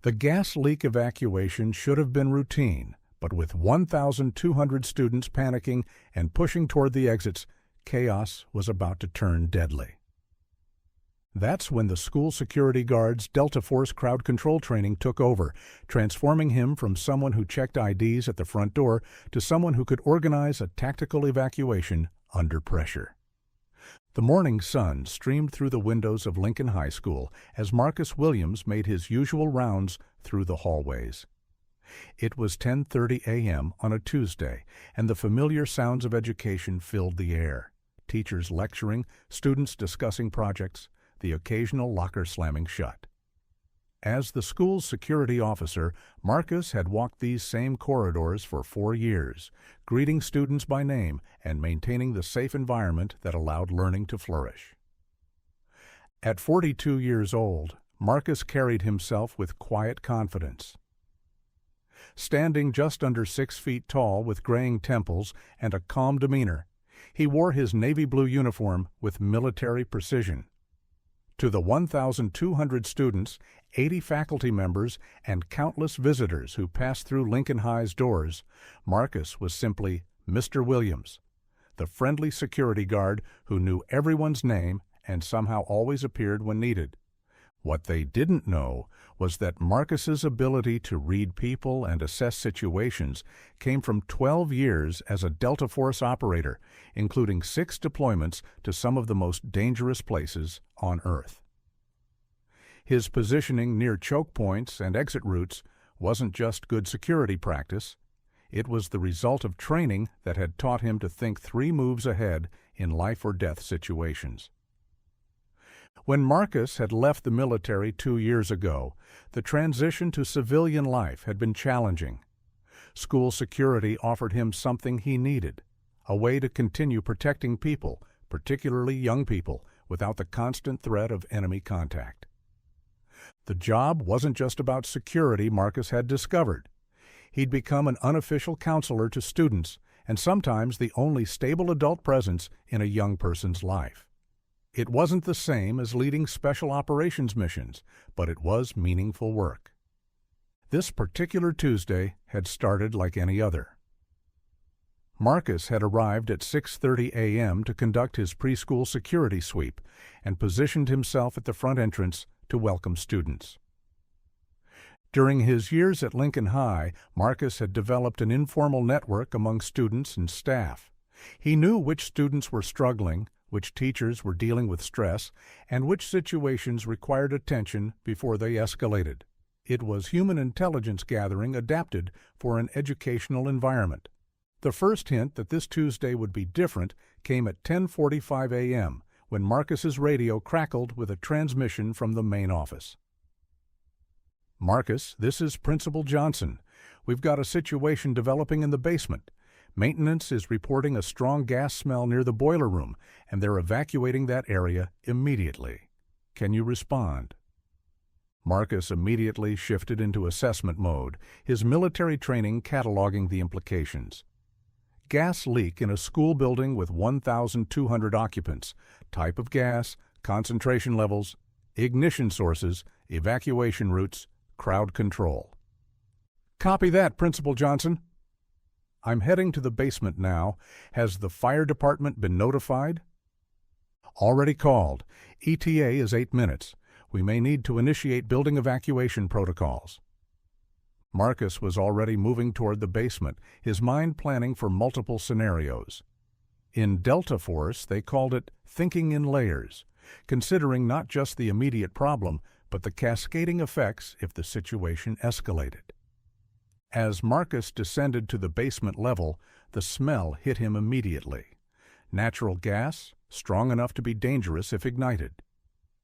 The gas leak evacuation should have been routine, but with 1,200 students panicking and pushing toward the exits, chaos was about to turn deadly. That's when the school security guard's Delta Force crowd control training took over, transforming him from someone who checked IDs at the front door to someone who could organize a tactical evacuation under pressure. The morning sun streamed through the windows of Lincoln High School as Marcus Williams made his usual rounds through the hallways. It was 10:30 a.m. on a Tuesday, and the familiar sounds of education filled the air. Teachers lecturing, students discussing projects, the occasional locker slamming shut. As the school's security officer, Marcus had walked these same corridors for 4 years, greeting students by name and maintaining the safe environment that allowed learning to flourish. At 42 years old, Marcus carried himself with quiet confidence. Standing just under 6 feet tall with graying temples and a calm demeanor, he wore his navy blue uniform with military precision. To the 1,200 students, 80 faculty members, and countless visitors who passed through Lincoln High's doors, Marcus was simply Mr. Williams, the friendly security guard who knew everyone's name and somehow always appeared when needed. What they didn't know was that Marcus's ability to read people and assess situations came from 12 years as a Delta Force operator, including 6 deployments to some of the most dangerous places on Earth. His positioning near choke points and exit routes wasn't just good security practice. It was the result of training that had taught him to think 3 moves ahead in life-or-death situations. When Marcus had left the military 2 years ago, the transition to civilian life had been challenging. School security offered him something he needed, a way to continue protecting people, particularly young people, without the constant threat of enemy contact. The job wasn't just about security, Marcus had discovered. He'd become an unofficial counselor to students, and sometimes the only stable adult presence in a young person's life. It wasn't the same as leading special operations missions, but it was meaningful work. This particular Tuesday had started like any other. Marcus had arrived at 6:30 a.m. to conduct his preschool security sweep and positioned himself at the front entrance to welcome students. During his years at Lincoln High, Marcus had developed an informal network among students and staff. He knew which students were struggling, which teachers were dealing with stress, and which situations required attention before they escalated. It was human intelligence gathering adapted for an educational environment. The first hint that this Tuesday would be different came at 10:45 a.m., when Marcus's radio crackled with a transmission from the main office. "Marcus, this is Principal Johnson. We've got a situation developing in the basement. Maintenance is reporting a strong gas smell near the boiler room, and they're evacuating that area immediately. Can you respond?" Marcus immediately shifted into assessment mode, his military training cataloging the implications. Gas leak in a school building with 1,200 occupants, type of gas, concentration levels, ignition sources, evacuation routes, crowd control. "Copy that, Principal Johnson." "I'm heading to the basement now. Has the fire department been notified?" "Already called. ETA is 8 minutes. We may need to initiate building evacuation protocols." Marcus was already moving toward the basement, his mind planning for multiple scenarios. In Delta Force, they called it thinking in layers, considering not just the immediate problem, but the cascading effects if the situation escalated. As Marcus descended to the basement level, the smell hit him immediately. Natural gas, strong enough to be dangerous if ignited.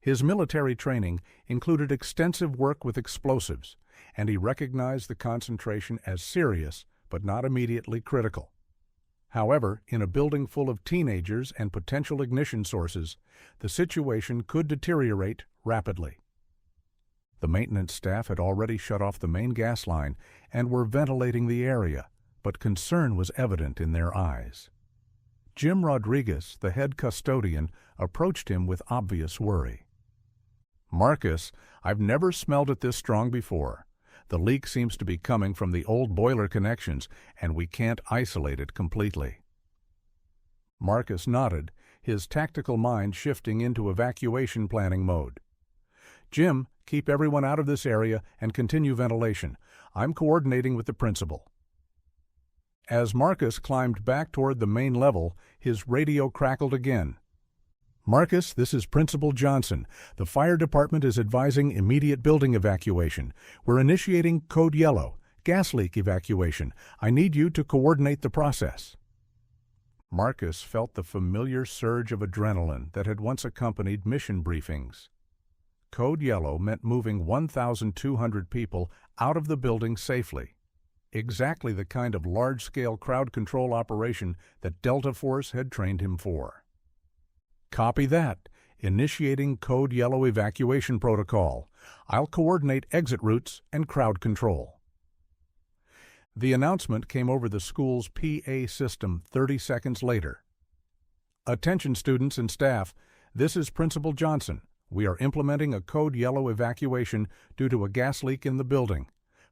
His military training included extensive work with explosives, and he recognized the concentration as serious but not immediately critical. However, in a building full of teenagers and potential ignition sources, the situation could deteriorate rapidly. The maintenance staff had already shut off the main gas line and were ventilating the area, but concern was evident in their eyes. Jim Rodriguez, the head custodian, approached him with obvious worry. "Marcus, I've never smelled it this strong before. The leak seems to be coming from the old boiler connections, and we can't isolate it completely." Marcus nodded, his tactical mind shifting into evacuation planning mode. "Jim, keep everyone out of this area and continue ventilation. I'm coordinating with the principal." As Marcus climbed back toward the main level, his radio crackled again. "Marcus, this is Principal Johnson. The fire department is advising immediate building evacuation. We're initiating Code Yellow, gas leak evacuation. I need you to coordinate the process." Marcus felt the familiar surge of adrenaline that had once accompanied mission briefings. Code Yellow meant moving 1,200 people out of the building safely. Exactly the kind of large-scale crowd control operation that Delta Force had trained him for. "Copy that. Initiating Code Yellow evacuation protocol. I'll coordinate exit routes and crowd control." The announcement came over the school's PA system 30 seconds later. "Attention students and staff, this is Principal Johnson. We are implementing a Code Yellow evacuation due to a gas leak in the building.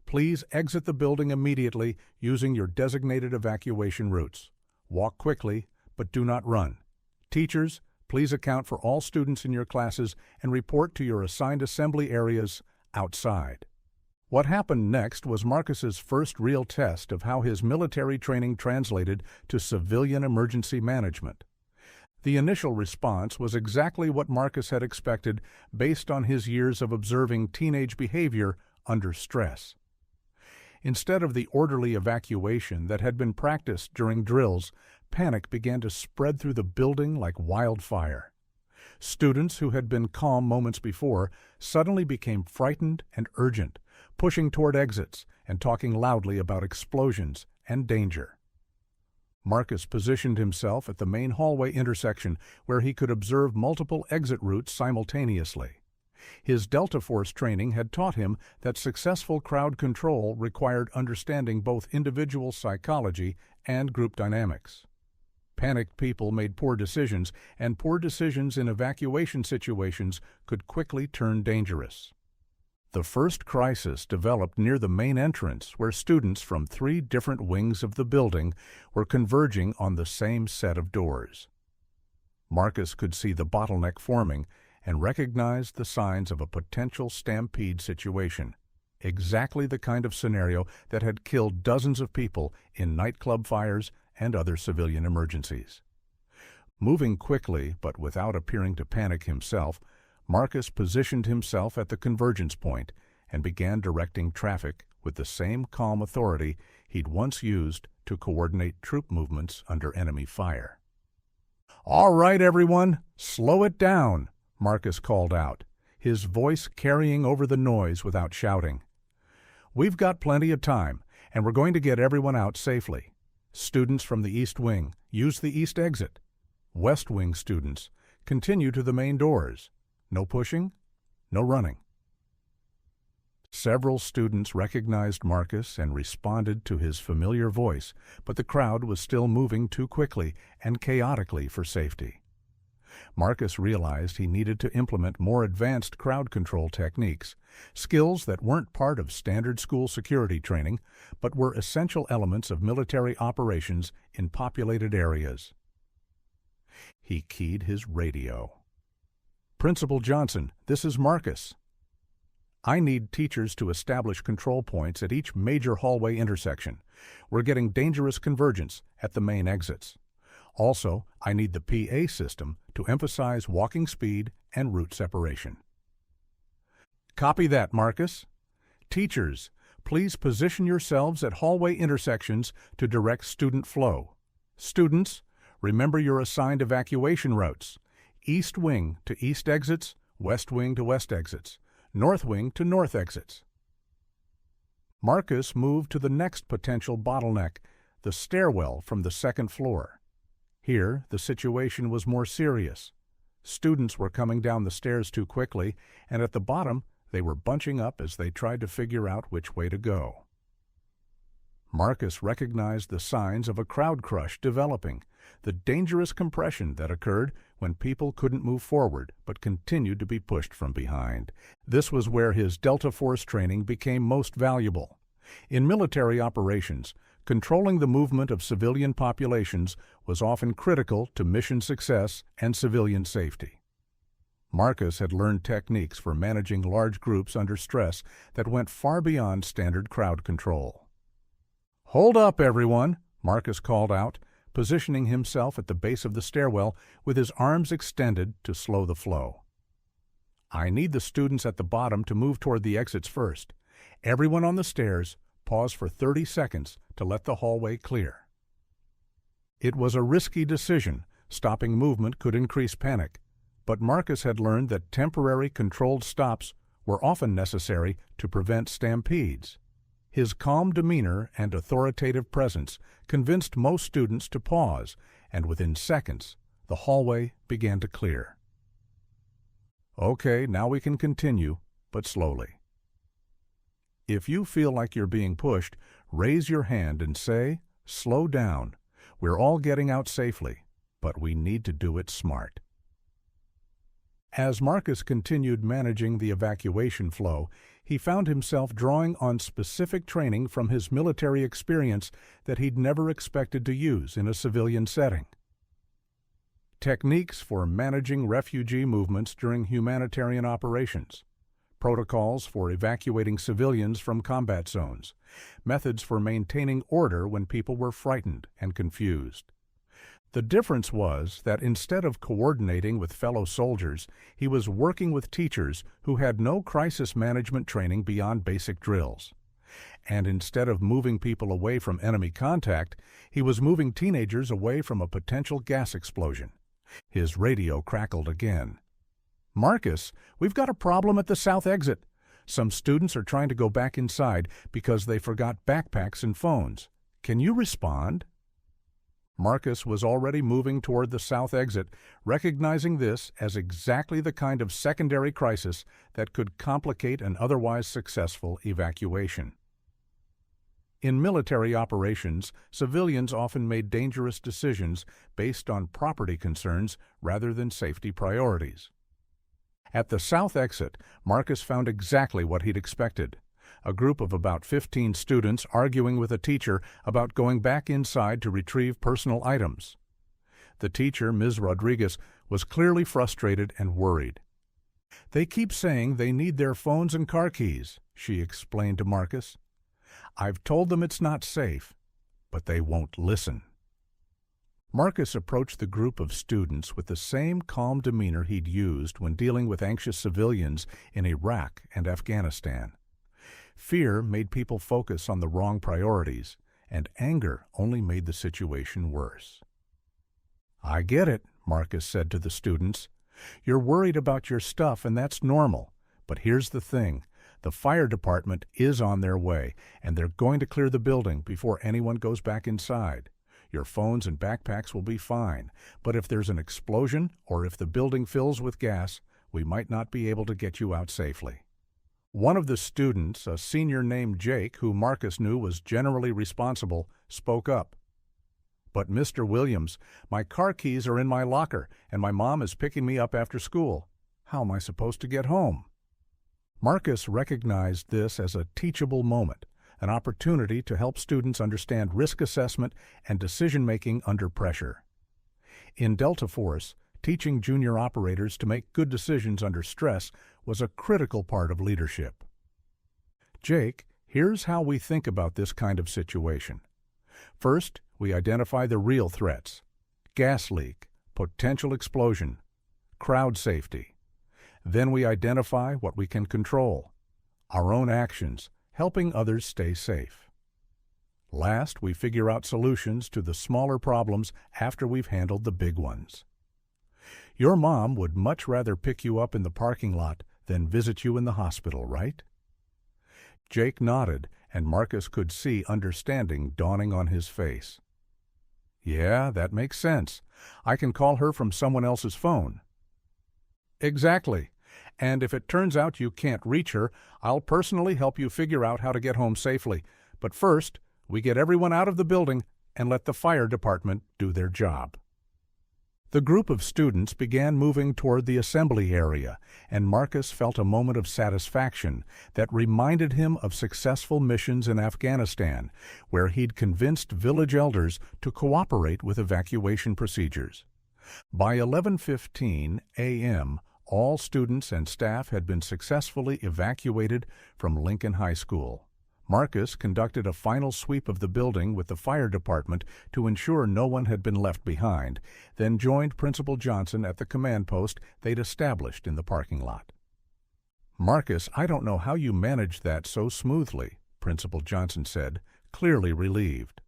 Please exit the building immediately using your designated evacuation routes. Walk quickly, but do not run. Teachers, please account for all students in your classes and report to your assigned assembly areas outside." What happened next was Marcus's first real test of how his military training translated to civilian emergency management. The initial response was exactly what Marcus had expected based on his years of observing teenage behavior under stress. Instead of the orderly evacuation that had been practiced during drills, panic began to spread through the building like wildfire. Students who had been calm moments before suddenly became frightened and urgent, pushing toward exits and talking loudly about explosions and danger. Marcus positioned himself at the main hallway intersection where he could observe multiple exit routes simultaneously. His Delta Force training had taught him that successful crowd control required understanding both individual psychology and group dynamics. Panicked people made poor decisions, and poor decisions in evacuation situations could quickly turn dangerous. The first crisis developed near the main entrance, where students from 3 different wings of the building were converging on the same set of doors. Marcus could see the bottleneck forming and recognized the signs of a potential stampede situation, exactly the kind of scenario that had killed dozens of people in nightclub fires and other civilian emergencies. Moving quickly, but without appearing to panic himself, Marcus positioned himself at the convergence point and began directing traffic with the same calm authority he'd once used to coordinate troop movements under enemy fire. "All right, everyone, slow it down," Marcus called out, his voice carrying over the noise without shouting. "We've got plenty of time, and we're going to get everyone out safely. Students from the East Wing, use the East exit. West Wing students, continue to the main doors. No pushing, no running." Several students recognized Marcus and responded to his familiar voice, but the crowd was still moving too quickly and chaotically for safety. Marcus realized he needed to implement more advanced crowd control techniques, skills that weren't part of standard school security training, but were essential elements of military operations in populated areas. He keyed his radio. "Principal Johnson, this is Marcus. I need teachers to establish control points at each major hallway intersection. We're getting dangerous convergence at the main exits. Also, I need the PA system to emphasize walking speed and route separation." "Copy that, Marcus. Teachers, please position yourselves at hallway intersections to direct student flow. Students, remember your assigned evacuation routes. East Wing to East exits, West Wing to West exits, North Wing to North exits." Marcus moved to the next potential bottleneck, the stairwell from the second floor. Here, the situation was more serious. Students were coming down the stairs too quickly, and at the bottom, they were bunching up as they tried to figure out which way to go. Marcus recognized the signs of a crowd crush developing, the dangerous compression that occurred when people couldn't move forward but continued to be pushed from behind. This was where his Delta Force training became most valuable. In military operations, controlling the movement of civilian populations was often critical to mission success and civilian safety. Marcus had learned techniques for managing large groups under stress that went far beyond standard crowd control. "Hold up, everyone," Marcus called out, positioning himself at the base of the stairwell with his arms extended to slow the flow. "I need the students at the bottom to move toward the exits first. Everyone on the stairs, pause for 30 seconds to let the hallway clear." It was a risky decision. Stopping movement could increase panic, but Marcus had learned that temporary controlled stops were often necessary to prevent stampedes. His calm demeanor and authoritative presence convinced most students to pause, and within seconds, the hallway began to clear. "Okay, now we can continue, but slowly. If you feel like you're being pushed, raise your hand and say, 'Slow down. We're all getting out safely, but we need to do it smart.'" As Marcus continued managing the evacuation flow, he found himself drawing on specific training from his military experience that he'd never expected to use in a civilian setting. Techniques for managing refugee movements during humanitarian operations, protocols for evacuating civilians from combat zones, methods for maintaining order when people were frightened and confused. The difference was that instead of coordinating with fellow soldiers, he was working with teachers who had no crisis management training beyond basic drills. And instead of moving people away from enemy contact, he was moving teenagers away from a potential gas explosion. His radio crackled again. "Marcus, we've got a problem at the south exit. Some students are trying to go back inside because they forgot backpacks and phones. Can you respond?" Marcus was already moving toward the south exit, recognizing this as exactly the kind of secondary crisis that could complicate an otherwise successful evacuation. In military operations, civilians often made dangerous decisions based on property concerns rather than safety priorities. At the south exit, Marcus found exactly what he'd expected: a group of about 15 students arguing with a teacher about going back inside to retrieve personal items. The teacher, Ms. Rodriguez, was clearly frustrated and worried. "They keep saying they need their phones and car keys," she explained to Marcus. "I've told them it's not safe, but they won't listen." Marcus approached the group of students with the same calm demeanor he'd used when dealing with anxious civilians in Iraq and Afghanistan. Fear made people focus on the wrong priorities, and anger only made the situation worse. "I get it," Marcus said to the students. "You're worried about your stuff, and that's normal. But here's the thing. The fire department is on their way, and they're going to clear the building before anyone goes back inside. Your phones and backpacks will be fine, but if there's an explosion or if the building fills with gas, we might not be able to get you out safely." One of the students, a senior named Jake, who Marcus knew was generally responsible, spoke up. "But Mr. Williams, my car keys are in my locker, and my mom is picking me up after school. How am I supposed to get home?" Marcus recognized this as a teachable moment, an opportunity to help students understand risk assessment and decision-making under pressure. In Delta Force, teaching junior operators to make good decisions under stress was a critical part of leadership. "Jake, here's how we think about this kind of situation. First, we identify the real threats: gas leak, potential explosion, crowd safety. Then we identify what we can control: our own actions, helping others stay safe. Last, we figure out solutions to the smaller problems after we've handled the big ones. Your mom would much rather pick you up in the parking lot than visit you in the hospital, right?" Jake nodded, and Marcus could see understanding dawning on his face. "Yeah, that makes sense. I can call her from someone else's phone." "Exactly. And if it turns out you can't reach her, I'll personally help you figure out how to get home safely. But first, We get everyone out of the building and let the fire department do their job." The group of students began moving toward the assembly area, and Marcus felt a moment of satisfaction that reminded him of successful missions in Afghanistan, where he'd convinced village elders to cooperate with evacuation procedures. By 11:15 a.m., all students and staff had been successfully evacuated from Lincoln High School. Marcus conducted a final sweep of the building with the fire department to ensure no one had been left behind, then joined Principal Johnson at the command post they'd established in the parking lot. "Marcus, I don't know how you managed that so smoothly," Principal Johnson said, clearly relieved.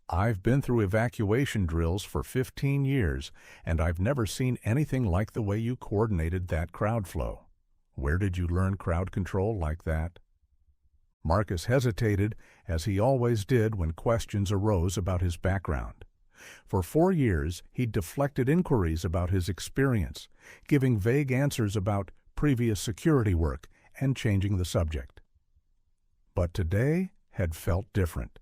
"I've been through evacuation drills for 15 years, and I've never seen anything like the way you coordinated that crowd flow. Where did you learn crowd control like that?" Marcus hesitated, as he always did when questions arose about his background. For 4 years, he'd deflected inquiries about his experience, giving vague answers about previous security work and changing the subject. But today had felt different.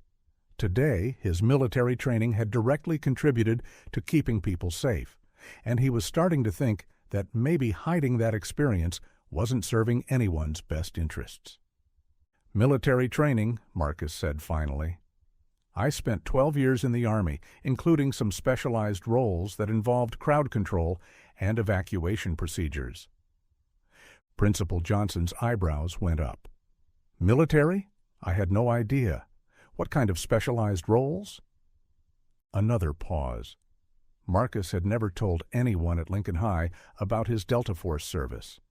Today, his military training had directly contributed to keeping people safe, and he was starting to think that maybe hiding that experience wasn't serving anyone's best interests. "Military training," Marcus said finally. "I spent 12 years in the Army, including some specialized roles that involved crowd control and evacuation procedures." Principal Johnson's eyebrows went up. "Military? I had no idea. What kind of specialized roles?" Another pause. Marcus had never told anyone at Lincoln High about his Delta Force service.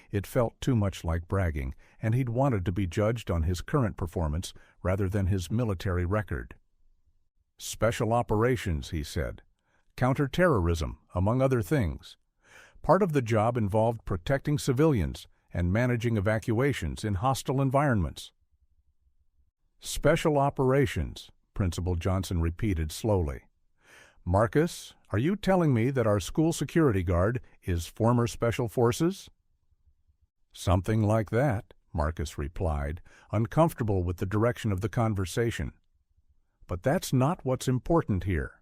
It felt too much like bragging, and he'd wanted to be judged on his current performance rather than his military record. "Special operations," he said. "Counterterrorism, among other things. Part of the job involved protecting civilians and managing evacuations in hostile environments." "Special operations," Principal Johnson repeated slowly. "Marcus, are you telling me that our school security guard is former Special Forces?" "Something like that," Marcus replied, uncomfortable with the direction of the conversation. "But that's not what's important here.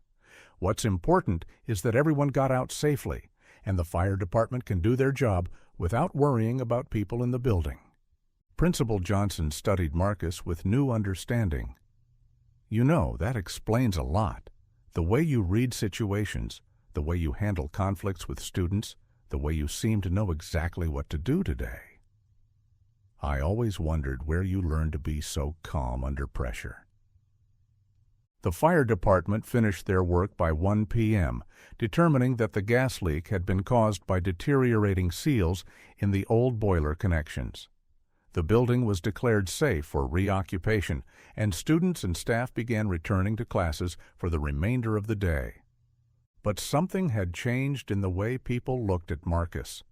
What's important is that everyone got out safely, and the fire department can do their job without worrying about people in the building." Principal Johnson studied Marcus with new understanding. "You know, that explains a lot. The way you read situations, the way you handle conflicts with students, the way you seem to know exactly what to do today. I always wondered where you learned to be so calm under pressure." The fire department finished their work by 1 p.m., determining that the gas leak had been caused by deteriorating seals in the old boiler connections. The building was declared safe for reoccupation, and students and staff began returning to classes for the remainder of the day. But something had changed in the way people looked at Marcus.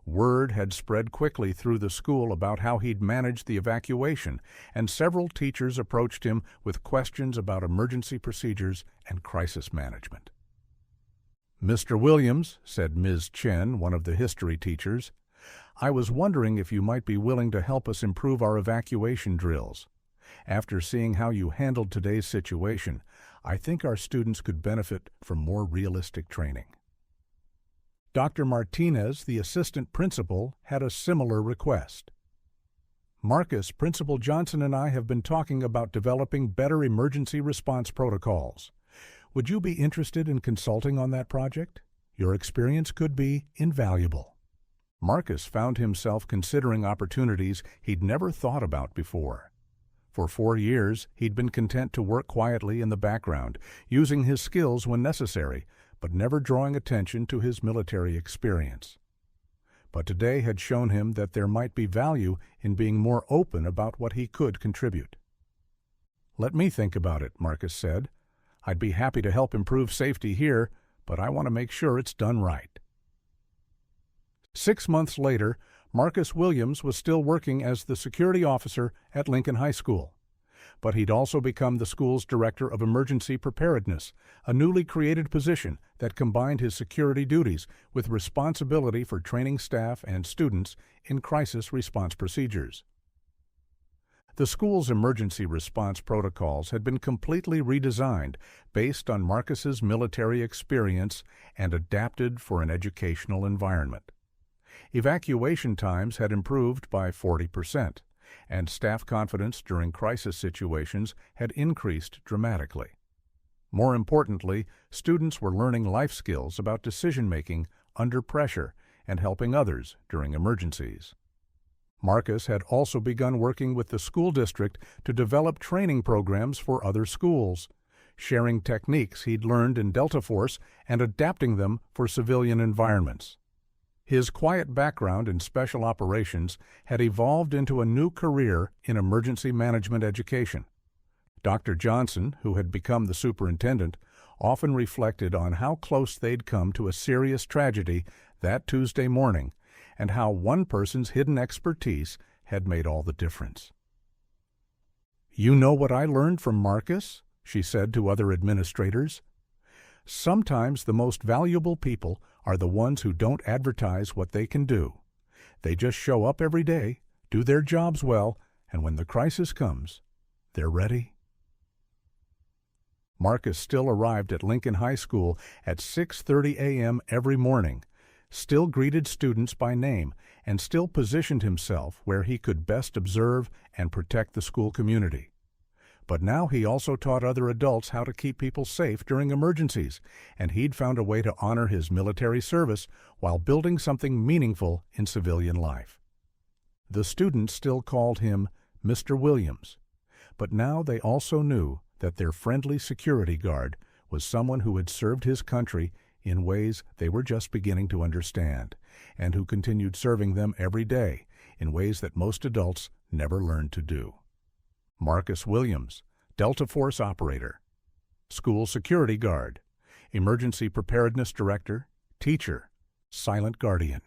Word had spread quickly through the school about how he'd managed the evacuation, and several teachers approached him with questions about emergency procedures and crisis management. "Mr. Williams," said Ms. Chen, one of the history teachers, "I was wondering if you might be willing to help us improve our evacuation drills. After seeing how you handled today's situation, I think our students could benefit from more realistic training." Dr. Martinez, the assistant principal, had a similar request. "Marcus, Principal Johnson and I have been talking about developing better emergency response protocols. Would you be interested in consulting on that project? Your experience could be invaluable." Marcus found himself considering opportunities he'd never thought about before. For 4 years, he'd been content to work quietly in the background, using his skills when necessary, but never drawing attention to his military experience. But today had shown him that there might be value in being more open about what he could contribute. "Let me think about it," Marcus said. "I'd be happy to help improve safety here, but I want to make sure it's done right." 6 months later, Marcus Williams was still working as the security officer at Lincoln High School. But he'd also become the school's director of emergency preparedness, a newly created position that combined his security duties with responsibility for training staff and students in crisis response procedures. The school's emergency response protocols had been completely redesigned based on Marcus's military experience and adapted for an educational environment. Evacuation times had improved by 40%, and staff confidence during crisis situations had increased dramatically. More importantly, students were learning life skills about decision-making under pressure and helping others during emergencies. Marcus had also begun working with the school district to develop training programs for other schools, sharing techniques he'd learned in Delta Force and adapting them for civilian environments. His quiet background in special operations had evolved into a new career in emergency management education. Dr. Johnson, who had become the superintendent, often reflected on how close they'd come to a serious tragedy that Tuesday morning and how one person's hidden expertise had made all the difference. "You know what I learned from Marcus?" she said to other administrators. "Sometimes the most valuable people are the ones who don't advertise what they can do. They just show up every day, do their jobs well, and when the crisis comes, they're ready." Marcus still arrived at Lincoln High School at 6:30 a.m. every morning, still greeted students by name, and still positioned himself where he could best observe and protect the school community. But now he also taught other adults how to keep people safe during emergencies, and he'd found a way to honor his military service while building something meaningful in civilian life. The students still called him Mr. Williams, but now they also knew that their friendly security guard was someone who had served his country in ways they were just beginning to understand, and who continued serving them every day in ways that most adults never learned to do. Marcus Williams, Delta Force operator, school security guard, emergency preparedness director, teacher, silent guardian.